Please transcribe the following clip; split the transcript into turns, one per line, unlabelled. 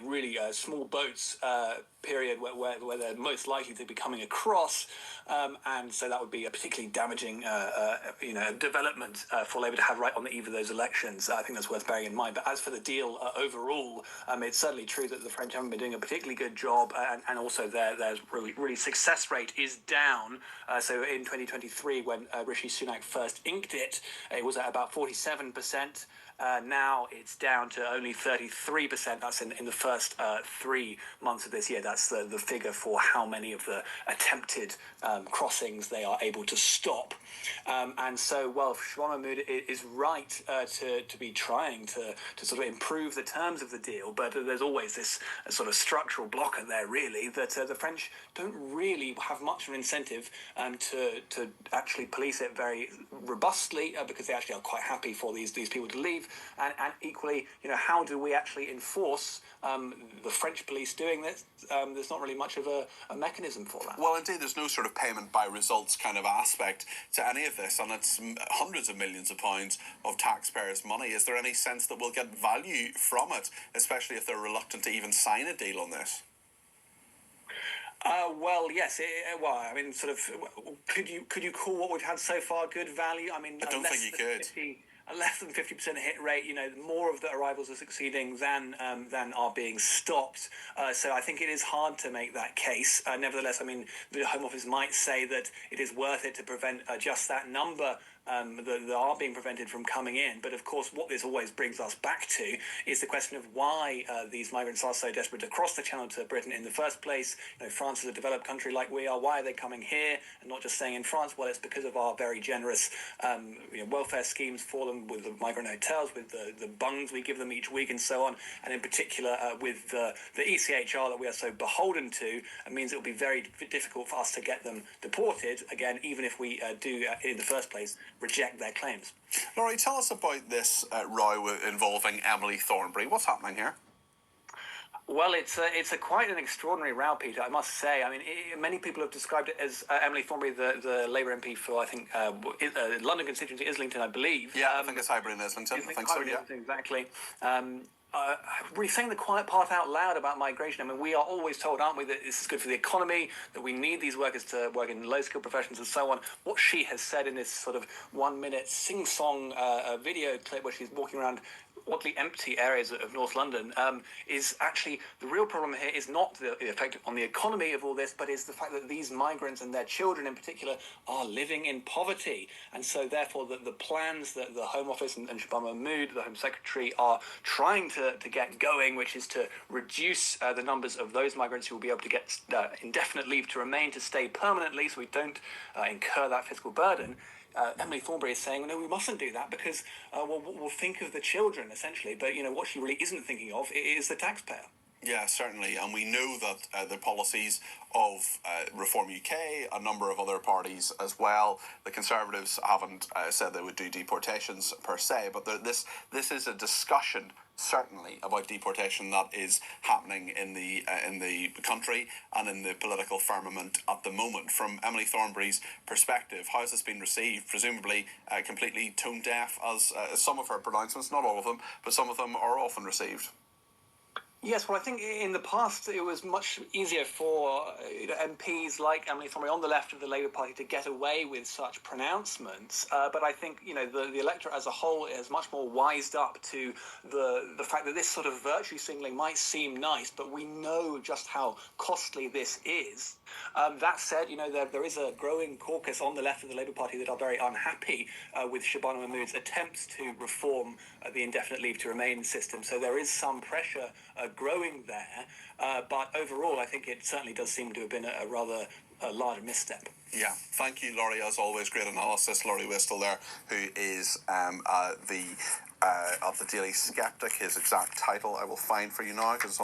Really small boats period where they're most likely to be coming across, and so that would be a particularly damaging development for Labour to have right on the eve of those elections. I think that's worth bearing in mind. But as for the deal overall, it's certainly true that the French haven't been doing a particularly good job, and also their really success rate is down. So in 2023, when Rishi Sunak first inked it, it was at about 47%. Now it's down to only 33%. That's in the first 3 months of this year. That's the figure for how many of the attempted crossings they are able to stop. And so, well, Shabana Mahmood is right to be trying to sort of improve the terms of the deal, but there's always this sort of structural blocker there, really, that the French don't really have much of an incentive to actually police it very robustly, because they actually are quite happy for these people to leave. And equally, how do we actually enforce the French police doing this? There's not really much of a mechanism for that.
Well, indeed, there's no sort of payment by results kind of aspect to any of this, and it's hundreds of millions of pounds of taxpayers' money. Is there any sense that we'll get value from it, especially if they're reluctant to even sign a deal on this?
Well, yes. Could you call what we've had so far good value? I mean,
I don't think you could.
A less than 50% hit rate. More of the arrivals are succeeding than are being stopped. So I think it is hard to make that case. Nevertheless, I mean, the Home Office might say that it is worth it to prevent just that number that are being prevented from coming in. But of course, what this always brings us back to is the question of why these migrants are so desperate to cross the Channel to Britain in the first place. France is a developed country like we are. Why are they coming here and not just staying in France? Well, it's because of our very generous welfare schemes for them, with the migrant hotels, with the bungs we give them each week and so on, and in particular with the ECHR that we are so beholden to. It means it will be very difficult for us to get them deported, again, even if we do in the first place reject their claims.
Laurie, tell us about this row involving Emily Thornberry. What's happening here?
Well, it's quite an extraordinary row, Peter, I must say. I mean, many people have described it as Emily Thornberry, the Labour MP for, I think, London constituency, Islington, I believe.
Yeah, I think it's Highbury and Islington. I think so, yeah.
Exactly. Really saying the quiet part out loud about migration. I mean, we are always told, aren't we, that this is good for the economy, that we need these workers to work in low-skilled professions and so on. What she has said in this sort of 1-minute sing-song video clip where she's walking around oddly empty areas of North London is actually the real problem here is not the effect on the economy of all this, but is the fact that these migrants and their children in particular are living in poverty. And so therefore the plans that the Home Office and Shabana Mahmood, the Home Secretary, are trying to get going, which is to reduce the numbers of those migrants who will be able to get indefinite leave to remain, to stay permanently, so we don't incur that fiscal burden. Emily Thornberry is saying, no, we mustn't do that because we'll think of the children, essentially. But, what she really isn't thinking of is the taxpayer.
Yeah, certainly. And we know that the policies of Reform UK, a number of other parties as well, the Conservatives haven't said they would do deportations per se, but this is a discussion certainly about deportation that is happening in the country and in the political firmament at the moment. From Emily Thornberry's perspective, how has this been received? Presumably completely tone deaf, as some of her pronouncements, not all of them, but some of them are often received.
Yes, well, I think in the past it was much easier for MPs like Emily Thornberry on the left of the Labour Party to get away with such pronouncements. But I think the electorate as a whole is much more wised up to the fact that this sort of virtue signalling might seem nice, but we know just how costly this is. That said, there is a growing caucus on the left of the Labour Party that are very unhappy with Shabana Mahmood's attempts to reform the indefinite leave to remain system. So there is some pressure growing there, but overall I think it certainly does seem to have been a rather large misstep.
Yeah, thank you, Laurie, as always. Great analysis. Laurie Whistle there, who is of the Daily Sceptic. His exact title I will find for you now because